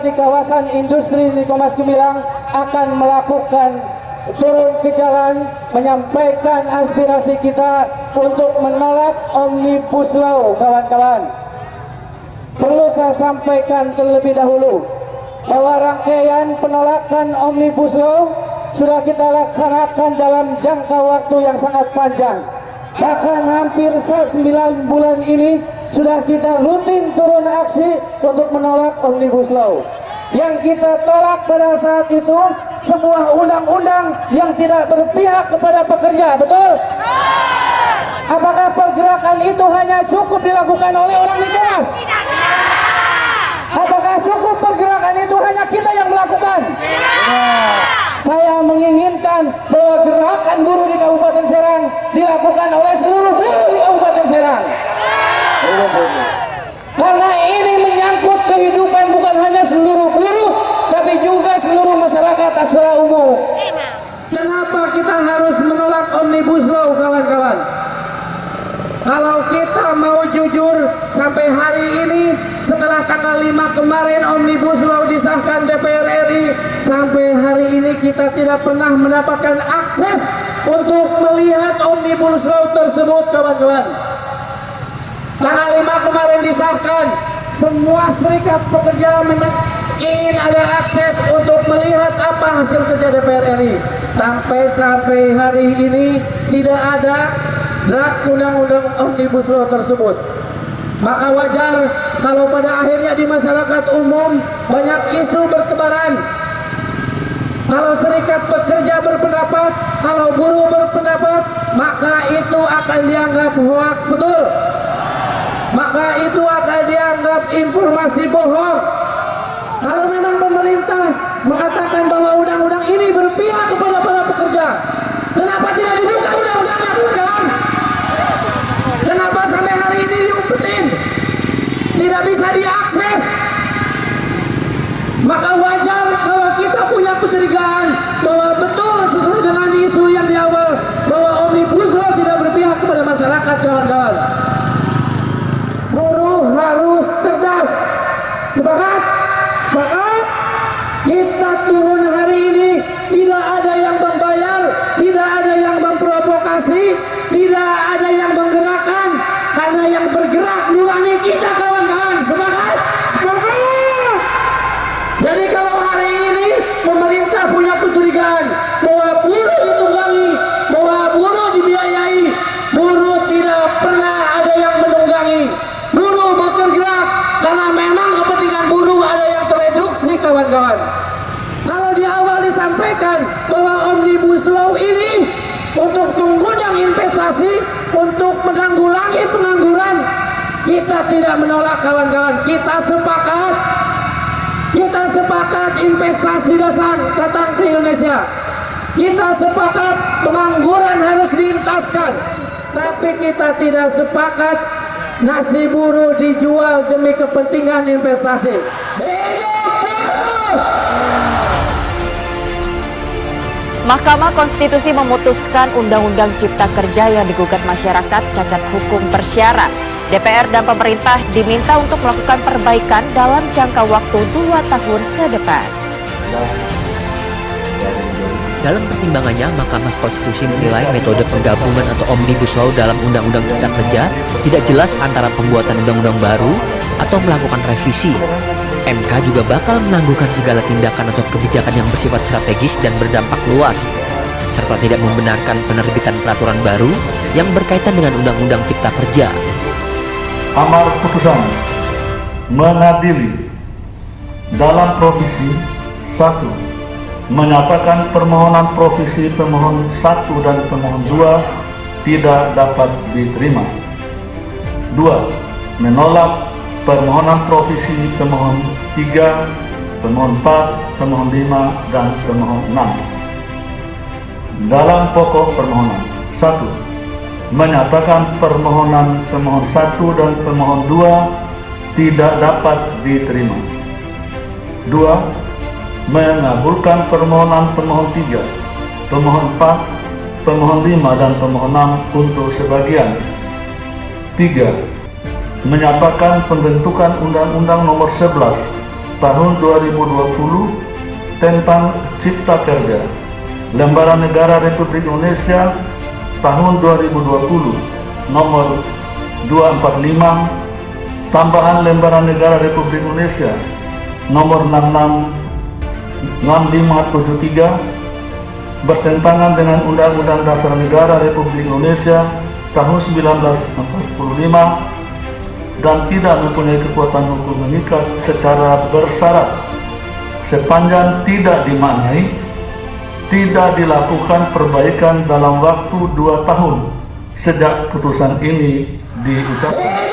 di kawasan industri Nikomas Gemilang akan melakukan turun ke jalan menyampaikan aspirasi kita untuk menolak Omnibus Law, kawan-kawan. Perlu saya sampaikan terlebih dahulu bahwa rangkaian penolakan Omnibus Law sudah kita laksanakan dalam jangka waktu yang sangat panjang. Bahkan hampir 9 bulan ini sudah kita rutin turun aksi untuk menolak Omnibus Law. Yang kita tolak pada saat itu sebuah undang-undang yang tidak berpihak kepada pekerja, betul? Apakah pergerakan itu hanya cukup dilakukan oleh orang Nikomas? Apakah cukup pergerakan itu hanya kita yang melakukan? Saya menginginkan bahwa gerakan buruh di Kabupaten Serang dilakukan oleh seluruh buruh di Kabupaten Serang. Karena ini menyangkut kehidupan bukan hanya seluruh buruh, tapi juga seluruh masyarakat secara umum. Kenapa kita harus menolak Omnibus Law, kawan-kawan? Kalau kita mau jujur, sampai hari ini setelah tanggal 5 kemarin Omnibus Law disahkan DPR RI, sampai hari ini kita tidak pernah mendapatkan akses untuk melihat Omnibus Law tersebut, kawan-kawan. Tanggal 5 kemarin disahkan, semua serikat pekerja ingin ada akses untuk melihat apa hasil kerja DPR RI. Sampai hari ini tidak ada draft undang-undang Omnibus Law tersebut. Maka wajar kalau pada akhirnya di masyarakat umum banyak isu bertebaran. Kalau serikat pekerja berpendapat, kalau buruh berpendapat, maka itu akan dianggap hoak, betul? Maka itu akan dianggap informasi bohong. Kalau memang pemerintah mengatakan bahwa undang-undang ini berpihak kepada para pekerja, kenapa tidak dibuka undang-undangnya, kawan? Kenapa sampai hari ini diumpetin? Tidak bisa diakses. Maka wajar kalau kita punya kecurigaan bahwa betul sesuai dengan isu yang di awal bahwa Omnibus Law tidak berpihak kepada masyarakat, kawan-kawan. Buruh harus cerdas. Sepakat? Sepakat? Kita turun hari ini, tidak ada yang membayar, tidak ada yang memprovokasi, tidak ada yang menggerakkan, karena yang bergerak nurani kita, kawan-kawan. Sepakat? Sepakat? Jadi kalau hari ini pemerintah punya kecurigaan bahwa buruh ditunggangi, bahwa buruh dibiayai, buruh tidak pernah ada yang menunggangi. Buruh bergerak karena memang kepentingan buruh ada yang tereduksi, kawan-kawan. Kalau di awal disampaikan bahwa Omnibus Law ini untuk mengundang investasi, untuk menanggulangi pengangguran, kita tidak menolak, kawan-kawan. Kita sepakat investasi datang ke Indonesia. Kita sepakat pengangguran harus dientaskan. Tapi kita tidak sepakat nasi buruh dijual demi kepentingan investasi. Hidup buruh! Mahkamah Konstitusi memutuskan Undang-Undang Cipta Kerja yang digugat masyarakat cacat hukum bersyarat. DPR dan pemerintah diminta untuk melakukan perbaikan dalam jangka waktu 2 tahun ke depan. Dalam pertimbangannya, Mahkamah Konstitusi menilai metode penggabungan atau Omnibus Law dalam Undang-Undang Cipta Kerja tidak jelas antara pembuatan undang-undang baru atau melakukan revisi. MK juga bakal menangguhkan segala tindakan atau kebijakan yang bersifat strategis dan berdampak luas, serta tidak membenarkan penerbitan peraturan baru yang berkaitan dengan Undang-Undang Cipta Kerja. Amar putusan mengadili dalam provisi 1, menyatakan permohonan provisi pemohon 1 dan pemohon 2 tidak dapat diterima. 2. Menolak permohonan provisi pemohon 3, pemohon 4, pemohon 5, dan pemohon 6. Dalam pokok permohonan 1. Menyatakan permohonan pemohon 1 dan pemohon 2 tidak dapat diterima. 2. Mengabulkan permohonan pemohon 3, pemohon 4, pemohon 5, dan pemohon 6 untuk sebagian. 3. Menyatakan pembentukan Undang-Undang Nomor 11 tahun 2020 tentang Cipta Kerja, Lembaran Negara Republik Indonesia tahun 2020 nomor 245, tambahan Lembaran Negara Republik Indonesia nomor 6573 bertentangan dengan Undang-Undang Dasar Negara Republik Indonesia tahun 1945 dan tidak mempunyai kekuatan hukum mengikat secara bersyarat sepanjang tidak dimaknai tidak dilakukan perbaikan dalam waktu 2 tahun sejak putusan ini diucapkan.